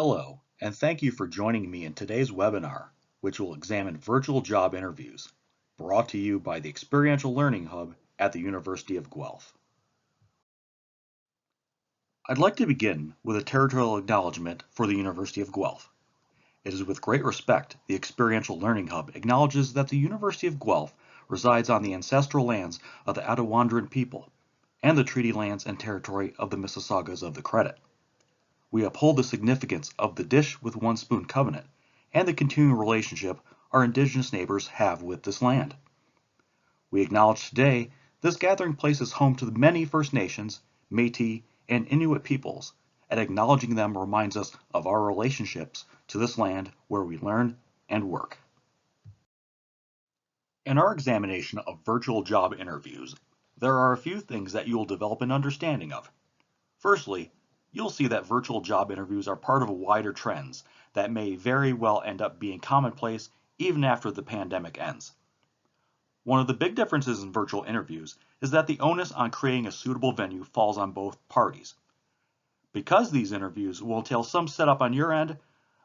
Hello, and thank you for joining me in today's webinar, which will examine virtual job interviews, brought to you by the Experiential Learning Hub at the University of Guelph. I'd like to begin with a territorial acknowledgement for the University of Guelph. It is with great respect the Experiential Learning Hub acknowledges that the University of Guelph resides on the ancestral lands of the Attawandaron people and the treaty lands and territory of the Mississaugas of the Credit. We uphold the significance of the Dish with One Spoon covenant and the continuing relationship our Indigenous neighbors have with this land. We acknowledge today this gathering place is home to the many First Nations, Métis, and Inuit peoples, and acknowledging them reminds us of our relationships to this land where we learn and work. In our examination of virtual job interviews, there are a few things that you will develop an understanding of. Firstly, you'll see that virtual job interviews are part of wider trends that may very well end up being commonplace even after the pandemic ends. One of the big differences in virtual interviews is that the onus on creating a suitable venue falls on both parties. Because these interviews will entail some setup on your end,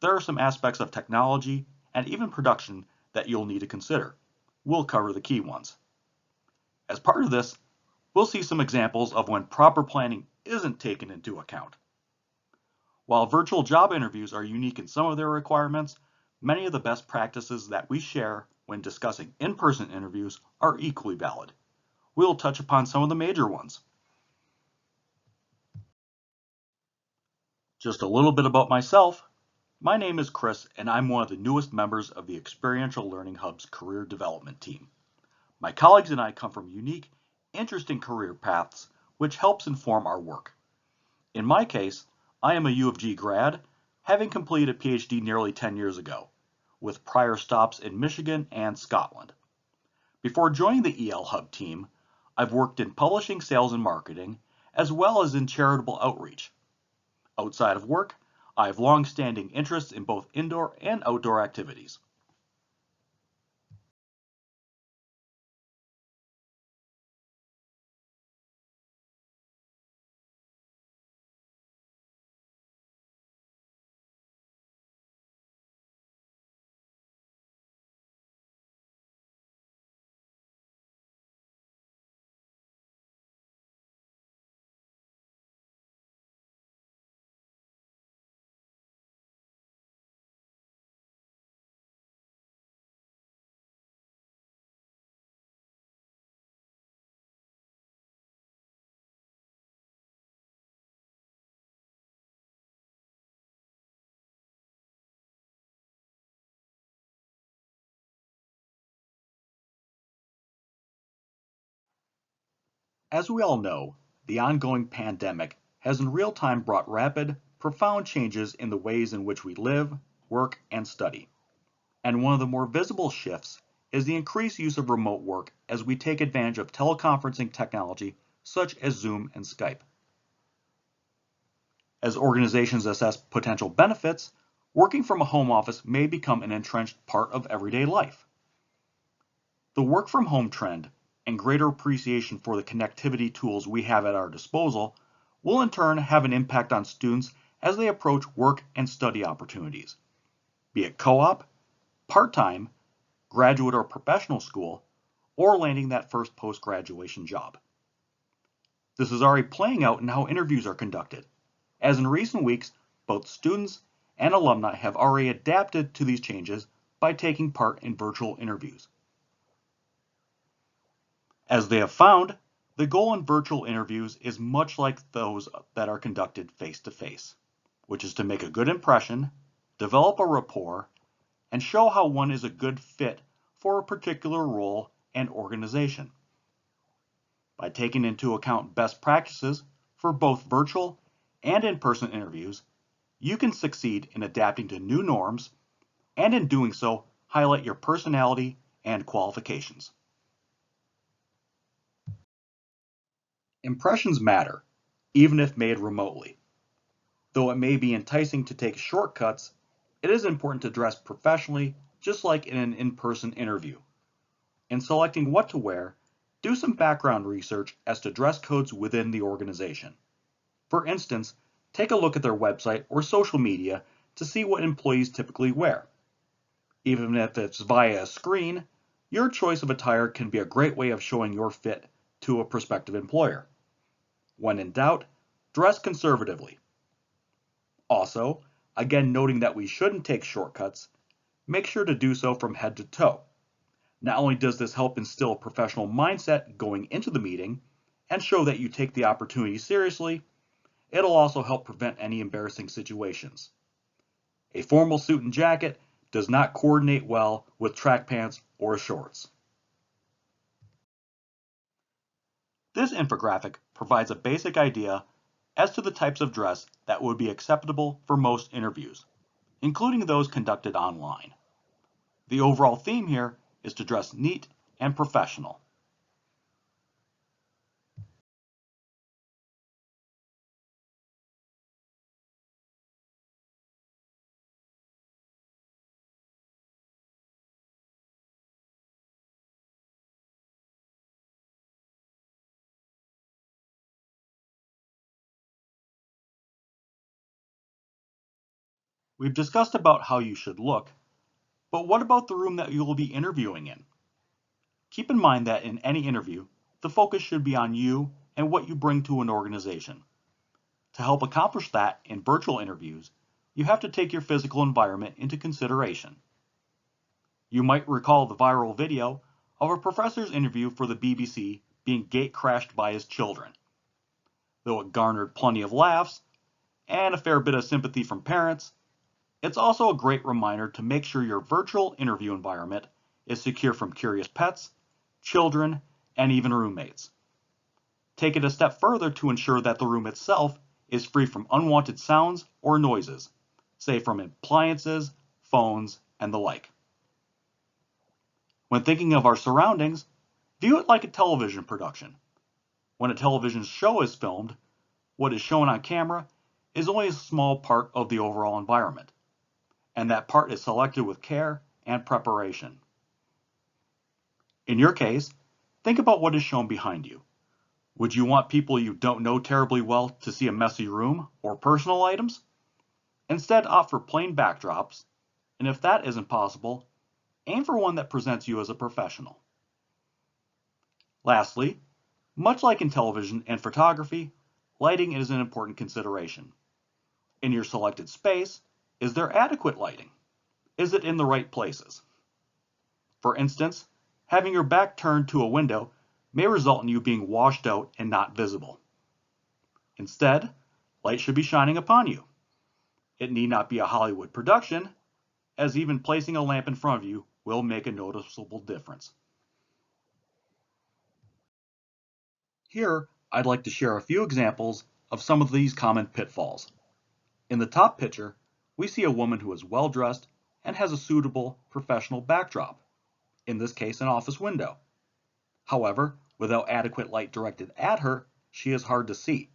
there are some aspects of technology and even production that you'll need to consider. We'll cover the key ones. As part of this, we'll see some examples of when proper planning isn't taken into account. While virtual job interviews are unique in some of their requirements, many of the best practices that we share when discussing in-person interviews are equally valid. We'll touch upon some of the major ones. Just a little bit about myself. My name is Chris, and I'm one of the newest members of the Experiential Learning Hub's career development team. My colleagues and I come from unique, interesting career paths, which helps inform our work. In my case, I am a U of G grad, having completed a PhD nearly 10 years ago, with prior stops in Michigan and Scotland. Before joining the EL Hub team, I've worked in publishing, sales, and marketing, as well as in charitable outreach. Outside of work, I have long-standing interests in both indoor and outdoor activities. As we all know, the ongoing pandemic has in real time brought rapid, profound changes in the ways in which we live, work, and study. And one of the more visible shifts is the increased use of remote work as we take advantage of teleconferencing technology such as Zoom and Skype. As organizations assess potential benefits, working from a home office may become an entrenched part of everyday life. The work from home trend and greater appreciation for the connectivity tools we have at our disposal will in turn have an impact on students as they approach work and study opportunities, be it co-op, part-time, graduate or professional school, or landing that first post-graduation job. This is already playing out in how interviews are conducted, as in recent weeks, both students and alumni have already adapted to these changes by taking part in virtual interviews. As they have found, the goal in virtual interviews is much like those that are conducted face-to-face, which is to make a good impression, develop a rapport, and show how one is a good fit for a particular role and organization. By taking into account best practices for both virtual and in-person interviews, you can succeed in adapting to new norms and in doing so highlight your personality and qualifications. Impressions matter, even if made remotely. Though it may be enticing to take shortcuts, it is important to dress professionally, just like in an in-person interview. In selecting what to wear, do some background research as to dress codes within the organization. For instance, take a look at their website or social media to see what employees typically wear. Even if it's via a screen, your choice of attire can be a great way of showing your fit to a prospective employer. When in doubt, dress conservatively. Also, again noting that we shouldn't take shortcuts, make sure to do so from head to toe. Not only does this help instill a professional mindset going into the meeting and show that you take the opportunity seriously, it'll also help prevent any embarrassing situations. A formal suit and jacket does not coordinate well with track pants or shorts. This infographic provides a basic idea as to the types of dress that would be acceptable for most interviews, including those conducted online. The overall theme here is to dress neat and professional. We've discussed about how you should look, but what about the room that you will be interviewing in? Keep in mind that in any interview, the focus should be on you and what you bring to an organization. To help accomplish that in virtual interviews, you have to take your physical environment into consideration. You might recall the viral video of a professor's interview for the BBC being gate crashed by his children. Though it garnered plenty of laughs and a fair bit of sympathy from parents, it's also a great reminder to make sure your virtual interview environment is secure from curious pets, children, and even roommates. Take it a step further to ensure that the room itself is free from unwanted sounds or noises, say from appliances, phones, and the like. When thinking of our surroundings, view it like a television production. When a television show is filmed, what is shown on camera is only a small part of the overall environment, and that part is selected with care and preparation. In your case, think about what is shown behind you. Would you want people you don't know terribly well to see a messy room or personal items? Instead, opt for plain backdrops, and if that isn't possible, aim for one that presents you as a professional. Lastly, much like in television and photography, lighting is an important consideration. In your selected space, is there adequate lighting? Is it in the right places? For instance, having your back turned to a window may result in you being washed out and not visible. Instead, light should be shining upon you. It need not be a Hollywood production, as even placing a lamp in front of you will make a noticeable difference. Here, I'd like to share a few examples of some of these common pitfalls. In the top picture, we see a woman who is well dressed and has a suitable professional backdrop, in this case an office window. However, without adequate light directed at her, she is hard to see.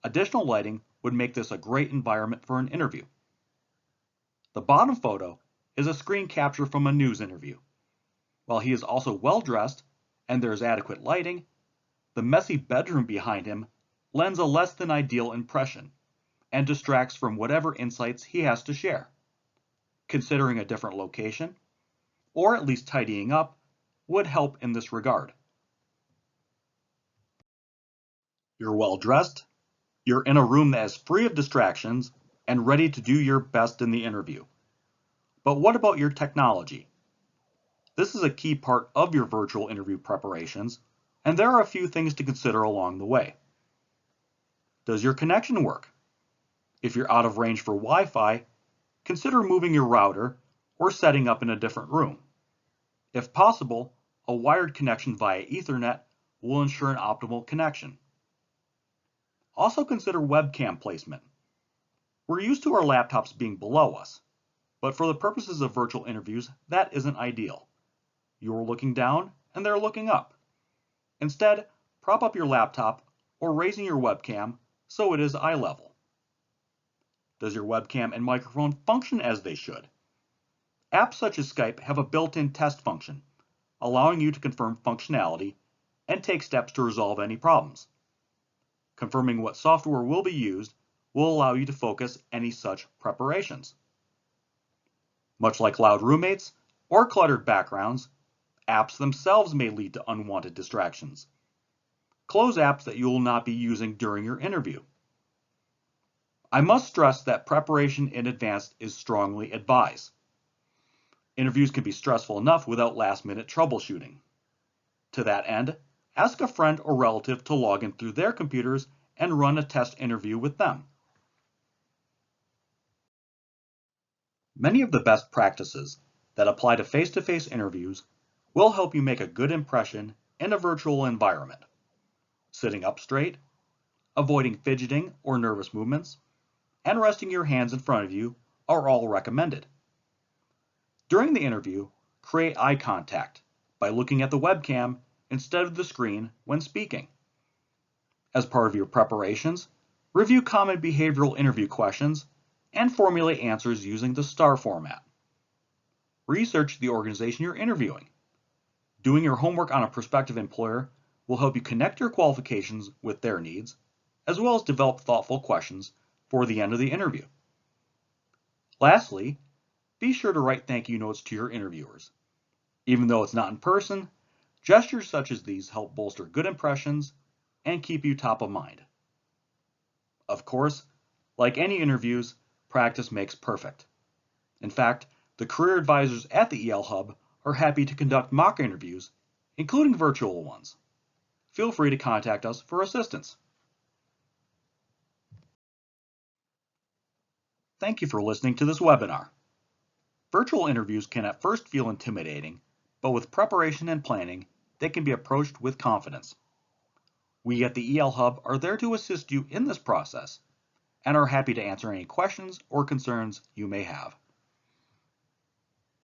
Additional lighting would make this a great environment for an interview. The bottom photo is a screen capture from a news interview. While he is also well dressed and there is adequate lighting, the messy bedroom behind him lends a less than ideal impression and distracts from whatever insights he has to share. Considering a different location, or at least tidying up, would help in this regard. You're well dressed, you're in a room that is free of distractions and ready to do your best in the interview. But what about your technology? This is a key part of your virtual interview preparations, and there are a few things to consider along the way. Does your connection work? If you're out of range for Wi-Fi, consider moving your router or setting up in a different room. If possible, a wired connection via Ethernet will ensure an optimal connection. Also consider webcam placement. We're used to our laptops being below us, but for the purposes of virtual interviews, that isn't ideal. You're looking down and they're looking up. Instead, prop up your laptop or raising your webcam so it is eye level. Does your webcam and microphone function as they should? Apps such as Skype have a built-in test function, allowing you to confirm functionality and take steps to resolve any problems. Confirming what software will be used will allow you to focus any such preparations. Much like loud roommates or cluttered backgrounds, apps themselves may lead to unwanted distractions. Close apps that you will not be using during your interview. I must stress that preparation in advance is strongly advised. Interviews can be stressful enough without last-minute troubleshooting. To that end, ask a friend or relative to log in through their computers and run a test interview with them. Many of the best practices that apply to face-to-face interviews will help you make a good impression in a virtual environment. Sitting up straight, avoiding fidgeting or nervous movements, and resting your hands in front of you are all recommended. During the interview, create eye contact by looking at the webcam instead of the screen when speaking. As part of your preparations, review common behavioral interview questions and formulate answers using the STAR format. Research the organization you're interviewing. Doing your homework on a prospective employer will help you connect your qualifications with their needs, as well as develop thoughtful questions for the end of the interview. Lastly, be sure to write thank you notes to your interviewers. Even though it's not in person, gestures such as these help bolster good impressions and keep you top of mind. Of course, like any interviews, practice makes perfect. In fact, the career advisors at the EL Hub are happy to conduct mock interviews, including virtual ones. Feel free to contact us for assistance. Thank you for listening to this webinar. Virtual interviews can at first feel intimidating, but with preparation and planning, they can be approached with confidence. We at the EL Hub are there to assist you in this process and are happy to answer any questions or concerns you may have.